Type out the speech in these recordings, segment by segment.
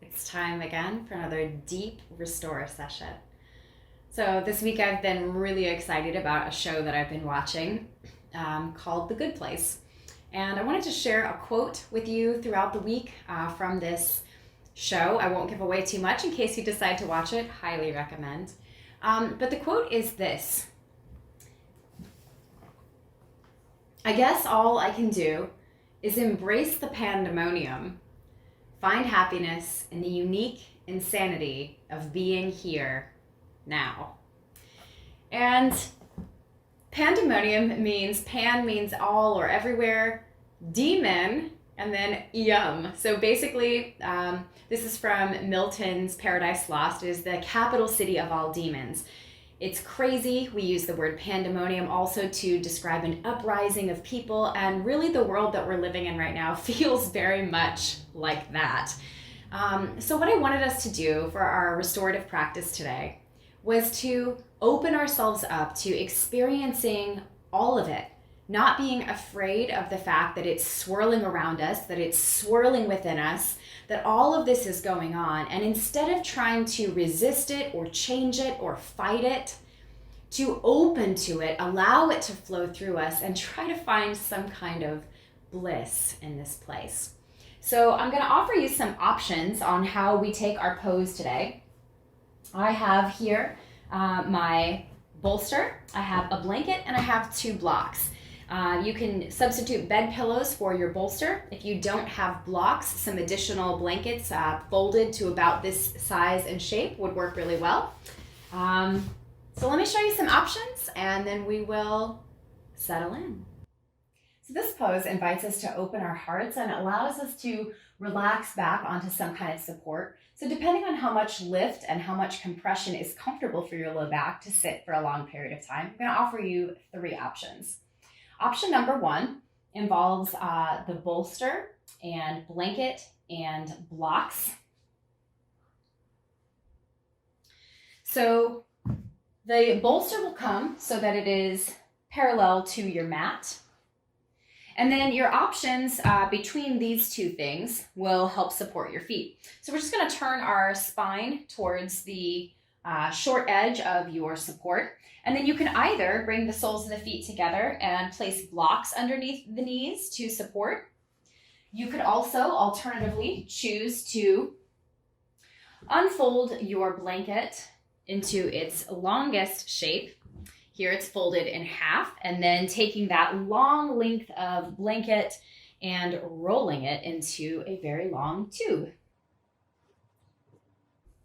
It's time again for another deep restore session. So, this week I've been really excited about a show that I've been watching called The Good Place. And I wanted to share a quote with you throughout the week from this show. I won't give away too much in case you decide to watch it. Highly recommend. But the quote is this: I guess all I can do is embrace the pandemonium, find happiness in the unique insanity of being here now. And pandemonium means pan means all or everywhere, demon, and then So basically, this is from Milton's Paradise Lost. It is the capital city of all demons. It's crazy. We use the word pandemonium also to describe an uprising of people, and really the world that we're living in right now feels very much like that. So what I wanted us to do for our restorative practice today was to open ourselves up to experiencing all of it, not being afraid of the fact that it's swirling around us, that it's swirling within us, that all of this is going on. And instead of trying to resist it or change it or fight it, to open to it, allow it to flow through us, and try to find some kind of bliss in this place. So I'm going to offer you some options on how we take our pose today. I have here my bolster, I have a blanket, and I have 2 blocks. You can substitute bed pillows for your bolster. If you don't have blocks, some additional blankets folded to about this size and shape would work really well. So let me show you some options and then we will settle in. So this pose invites us to open our hearts and allows us to relax back onto some kind of support. So depending on how much lift and how much compression is comfortable for your low back to sit for a long period of time, I'm going to offer you 3 options. Option number 1 involves the bolster and blanket and blocks. So the bolster will come so that it is parallel to your mat. And then your options between these 2 things will help support your feet. So we're just going to turn our spine towards the short edge of your support. And then you can either bring the soles of the feet together and place blocks underneath the knees to support. You could also alternatively choose to unfold your blanket into its longest shape. Here it's folded in half, and then taking that long length of blanket and rolling it into a very long tube.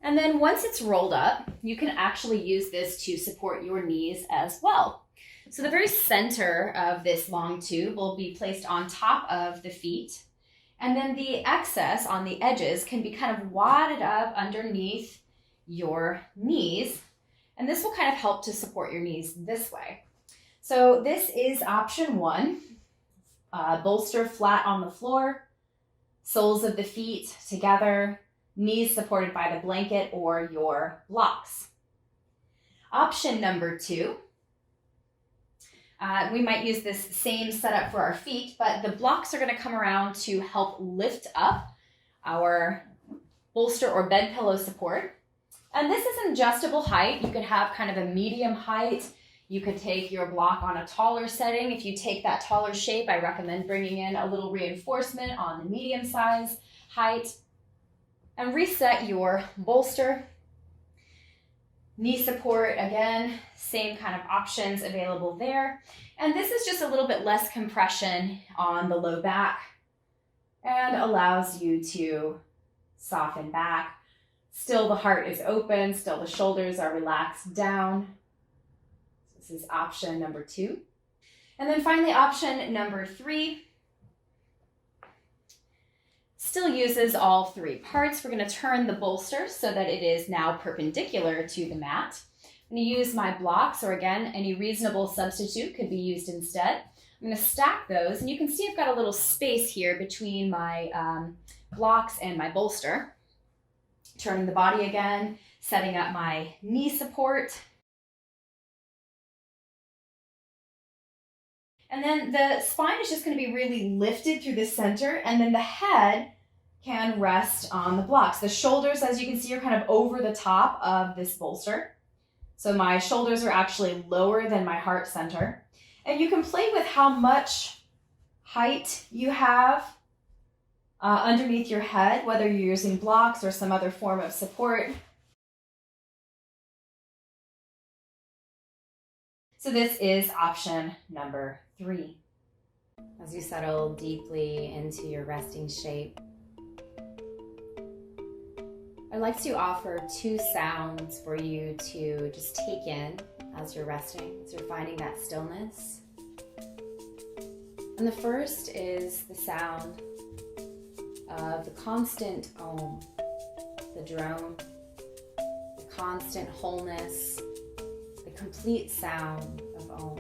And then once it's rolled up, you can actually use this to support your knees as well. So the very center of this long tube will be placed on top of the feet, and then the excess on the edges can be kind of wadded up underneath your knees. And this will kind of help to support your knees this way. So this is option 1, bolster flat on the floor, soles of the feet together, knees supported by the blanket or your blocks. Option number 2, we might use this same setup for our feet, but the blocks are going to come around to help lift up our bolster or bed pillow support. And this is an adjustable height. You can have kind of a medium height. You could take your block on a taller setting. If you take that taller shape, I recommend bringing in a little reinforcement on the medium size height. And reset your bolster. Knee support, again, same kind of options available there. And this is just a little bit less compression on the low back and allows you to soften back. Still the heart is open, still the shoulders are relaxed down. This is option number 2. And then finally, option number 3 still uses all 3 parts. We're going to turn the bolster so that it is now perpendicular to the mat. I'm going to use my blocks, or again, any reasonable substitute could be used instead. I'm going to stack those, and you can see I've got a little space here between my blocks and my bolster. Turning the body again, setting up my knee support. And then the spine is just going to be really lifted through the center, and then the head can rest on the blocks. The shoulders, as you can see, are kind of over the top of this bolster. So my shoulders are actually lower than my heart center. And you can play with how much height you have underneath your head, whether you're using blocks or some other form of support. So this is option number 3. As you settle deeply into your resting shape, I'd like to offer 2 sounds for you to just take in as you're resting, as you're finding that stillness. And the first is the sound of the constant Om, the drone, the constant wholeness, the complete sound of Om.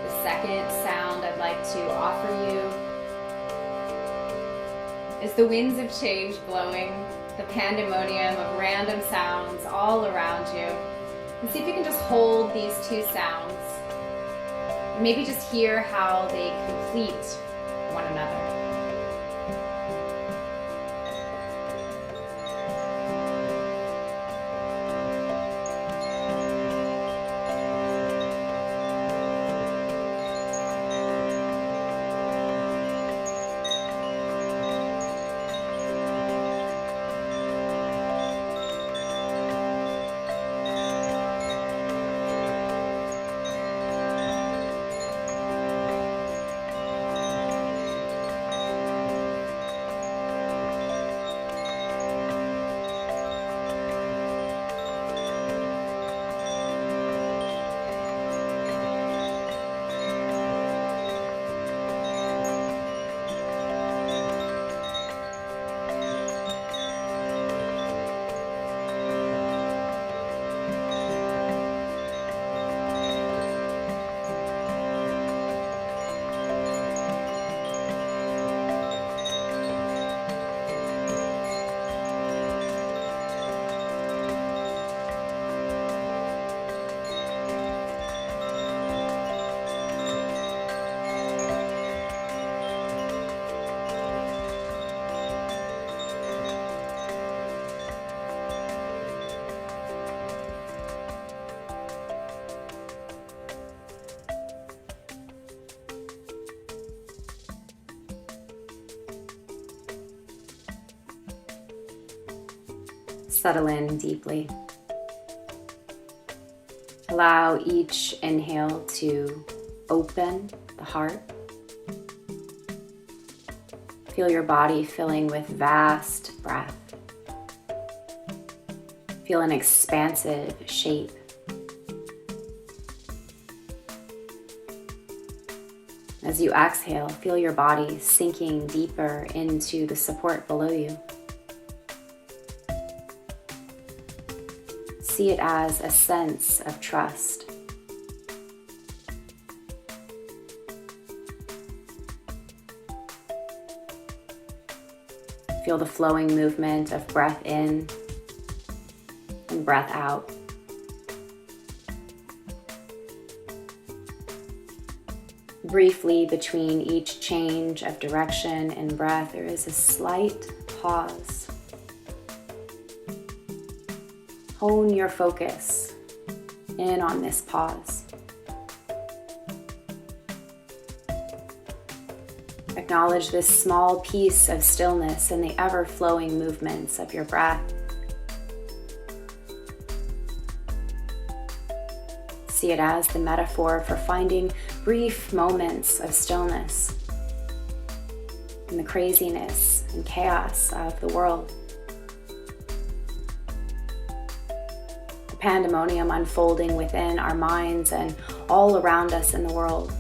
The second sound I'd like to offer you is the winds of change blowing, the pandemonium of random sounds all around you. And see if you can just hold these 2 sounds. And maybe just hear how they complete one another. Settle in deeply. Allow each inhale to open the heart. Feel your body filling with vast breath. Feel an expansive shape. As you exhale, feel your body sinking deeper into the support below you. See it as a sense of trust. Feel the flowing movement of breath in and breath out. Briefly between each change of direction and breath, there is a slight pause. Hone your focus in on this pause. Acknowledge this small piece of stillness in the ever-flowing movements of your breath. See it as the metaphor for finding brief moments of stillness in the craziness and chaos of the world. Pandemonium unfolding within our minds and all around us in the world.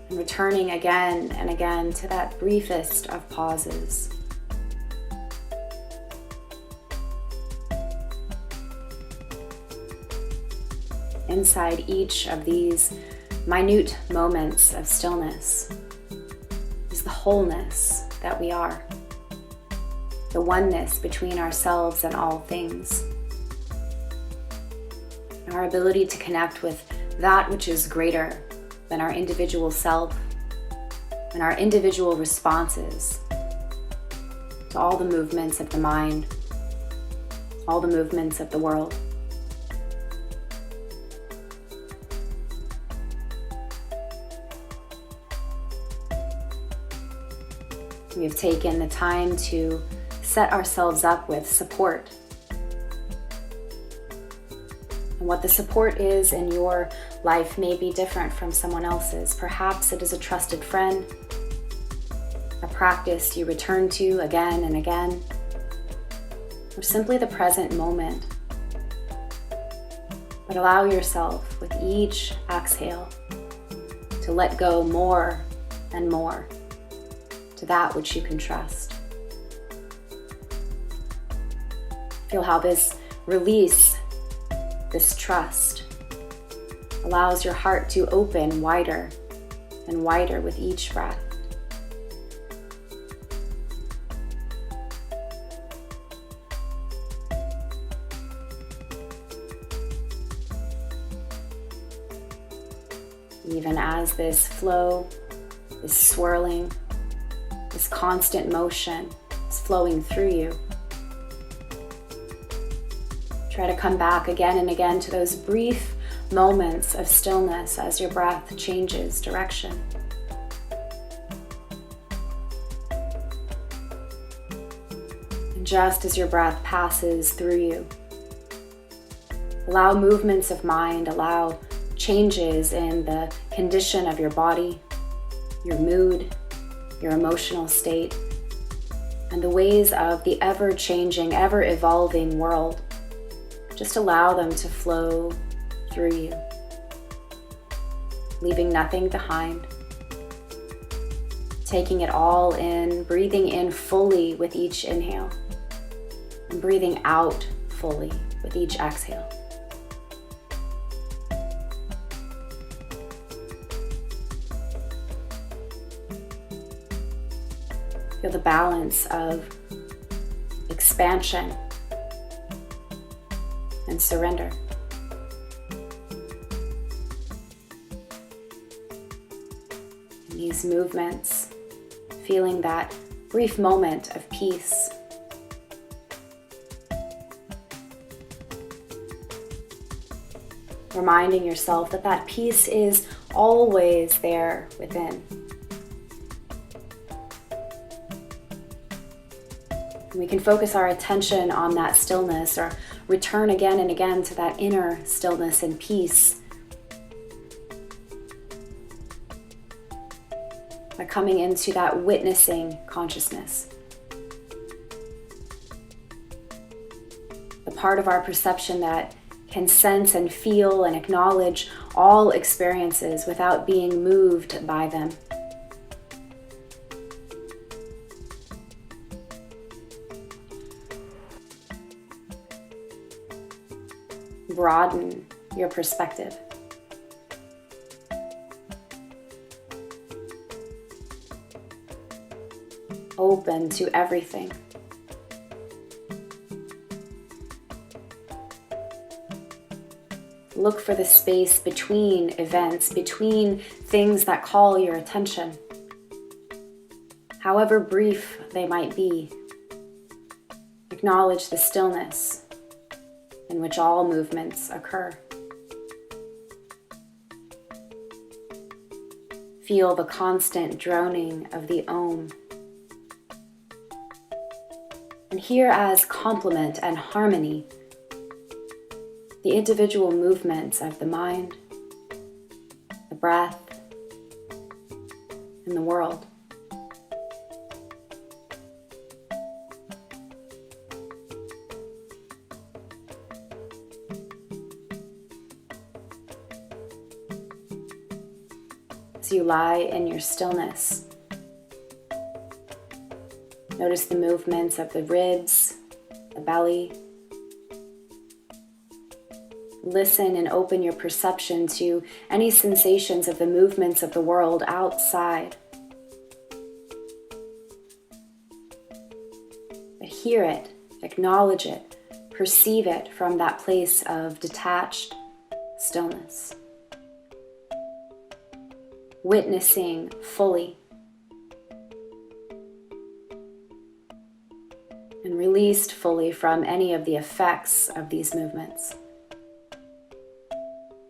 And returning again and again to that briefest of pauses. Inside each of these minute moments of stillness is the wholeness that we are, the oneness between ourselves and all things. Our ability to connect with that which is greater and our individual self and our individual responses to all the movements of the mind, all the movements of the world. We have taken the time to set ourselves up with support. And what the support is in your life may be different from someone else's. Perhaps it is a trusted friend, a practice you return to again and again, or simply the present moment. But allow yourself with each exhale to let go more and more to that which you can trust. Feel how this release, this trust, allows your heart to open wider and wider with each breath. Even as this flow, this swirling, this constant motion is flowing through you, try to come back again and again to those brief moments of stillness as your breath changes direction. And just as your breath passes through you, allow movements of mind, allow changes in the condition of your body, your mood, your emotional state, and the ways of the ever-changing, ever-evolving world. Just allow them to flow through you, leaving nothing behind, taking it all in, breathing in fully with each inhale, and breathing out fully with each exhale. Feel the balance of expansion and surrender. In these movements, feeling that brief moment of peace. Reminding yourself that that peace is always there within. We can focus our attention on that stillness or return again and again to that inner stillness and peace by coming into that witnessing consciousness. The part of our perception that can sense and feel and acknowledge all experiences without being moved by them. Broaden your perspective. Open to everything. Look for the space between events, between things that call your attention, however brief they might be. Acknowledge the stillness in which all movements occur. Feel the constant droning of the Om. And hear as complement and harmony the individual movements of the mind, the breath, and the world. As you lie in your stillness, notice the movements of the ribs, the belly. Listen and open your perception to any sensations of the movements of the world outside. But hear it, acknowledge it, perceive it from that place of detached stillness. witnessing fully. And released fully from any of the effects of these movements.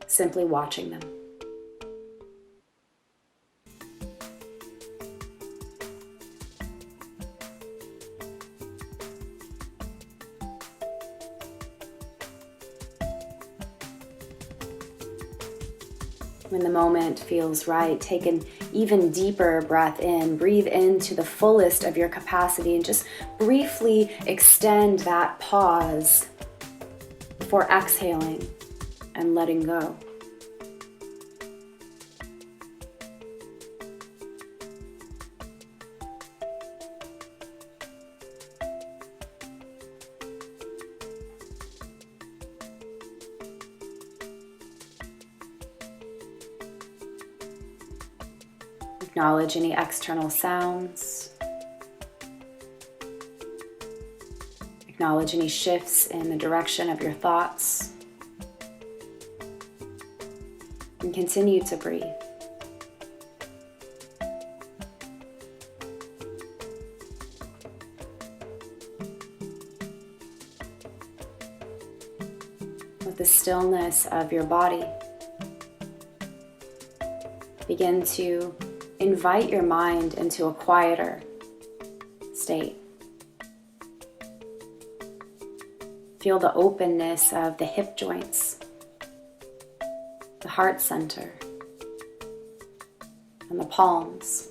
Simply watching them. When the moment feels right, take an even deeper breath in. Breathe into the fullest of your capacity and just briefly extend that pause before exhaling and letting go. Acknowledge any external sounds. Acknowledge any shifts in the direction of your thoughts. And continue to breathe. With the stillness of your body, begin to invite your mind into a quieter state. Feel the openness of the hip joints, the heart center, and the palms.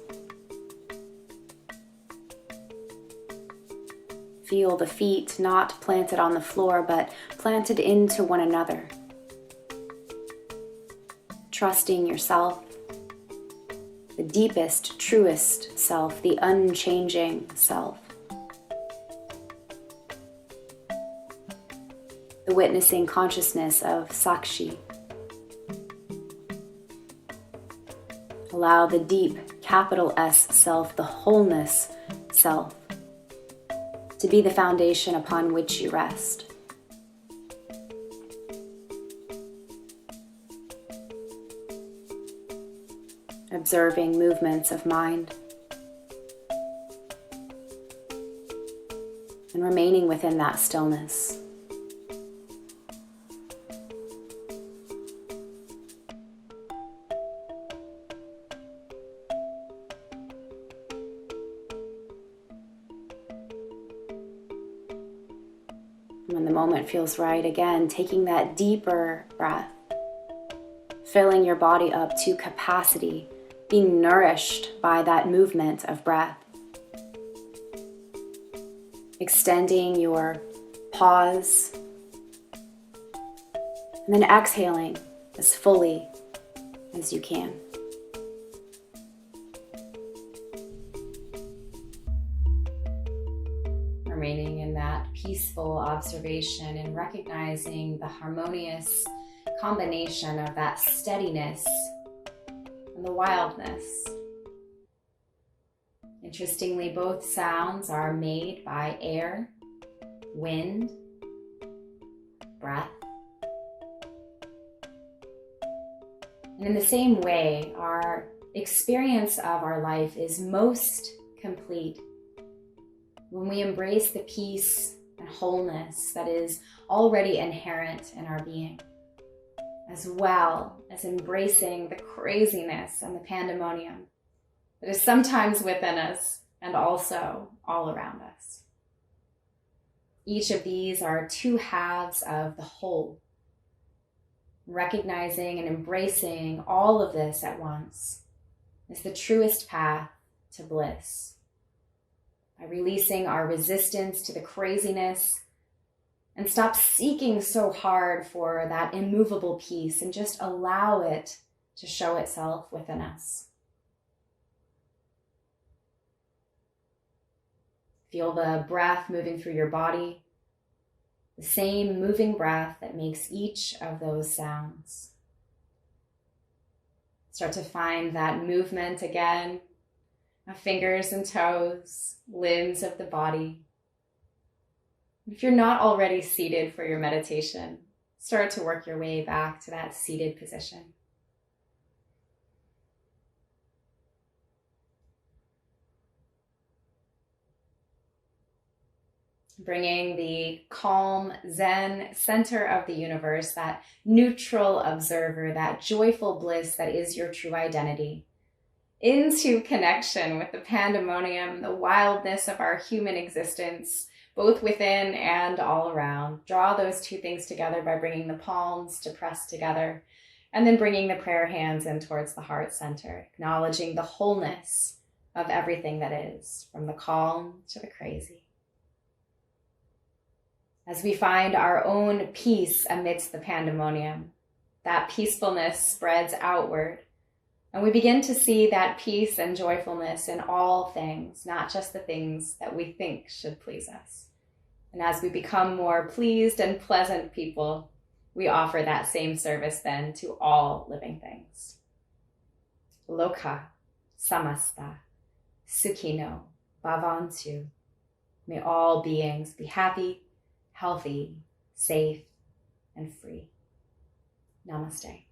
Feel the feet not planted on the floor, but planted into one another. Trusting yourself, the deepest, truest self, the unchanging self. The witnessing consciousness of Sakshi. Allow the deep, capital S self, the wholeness self, to be the foundation upon which you rest. Observing movements of mind and remaining within that stillness. When the moment feels right, again, taking that deeper breath, filling your body up to capacity, being nourished by that movement of breath. Extending your pause, and then exhaling as fully as you can. Remaining in that peaceful observation and recognizing the harmonious combination of that steadiness and the wildness. Interestingly, both sounds are made by air, wind, breath. And in the same way, our experience of our life is most complete when we embrace the peace and wholeness that is already inherent in our being, as well as embracing the craziness and the pandemonium that is sometimes within us and also all around us. Each of these are two halves of the whole. Recognizing and embracing all of this at once is the truest path to bliss. By releasing our resistance to the craziness and stop seeking so hard for that immovable peace and just allow it to show itself within us. Feel the breath moving through your body, the same moving breath that makes each of those sounds. Start to find that movement again of fingers and toes, limbs of the body. If you're not already seated for your meditation, start to work your way back to that seated position. bringing the calm Zen center of the universe, that neutral observer, that joyful bliss that is your true identity, into connection with the pandemonium, the wildness of our human existence, both within and all around. Draw those two things together by bringing the palms to press together, and then bringing the prayer hands in towards the heart center, acknowledging the wholeness of everything that is, from the calm to the crazy. As we find our own peace amidst the pandemonium, that peacefulness spreads outward, and we begin to see that peace and joyfulness in all things, not just the things that we think should please us. And as we become more pleased and pleasant people, we offer that same service then to all living things. Loka samasta sukhino bhavantu. May all beings be happy, healthy, safe, and free. Namaste.